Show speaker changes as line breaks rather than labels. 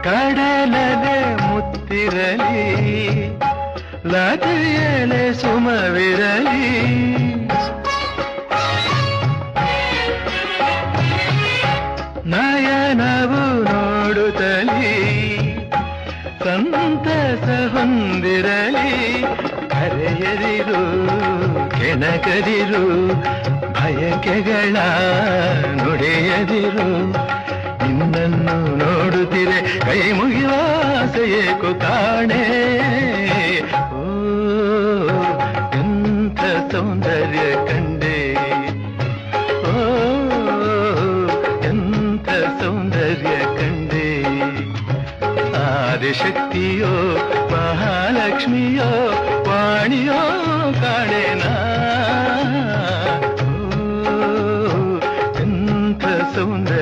ಕಡಲಲೆ ಮುತ್ತಿರಲಿ ಲತೆಯಲೆ ಸುಮವಿರಲಿ ನಯನವು ನೋಡುತ್ತಲಿ ಸಂತಸ ಹೊಂದಿರಲಿ ಕರೆಯದಿರು ಕೆಣಕದಿರು ಬಯಕೆಗಳ ನುಡಿಯದಿರು ನಿನ್ನನ್ನು ನೋಡುತ್ತಿರೆ ಕೈ ಮುಗಿಯುವ ಆಸೆ ಏಕೋ ಕಾಣೆ ಓ ಎಂಥ ಸೌಂದರ್ಯ ಕಂಡೆ ಓ ಎಂಥ ಸೌಂದರ್ಯ ಕಂಡೆ ಆದಿಶಕ್ತಿಯೋ ಮಹಾಲಕ್ಷ್ಮಿಯೋ ವಾಣಿಯೋ ಕಾಣೆನಾ ಓ ಎಂಥ ಸೌಂದರ್ಯ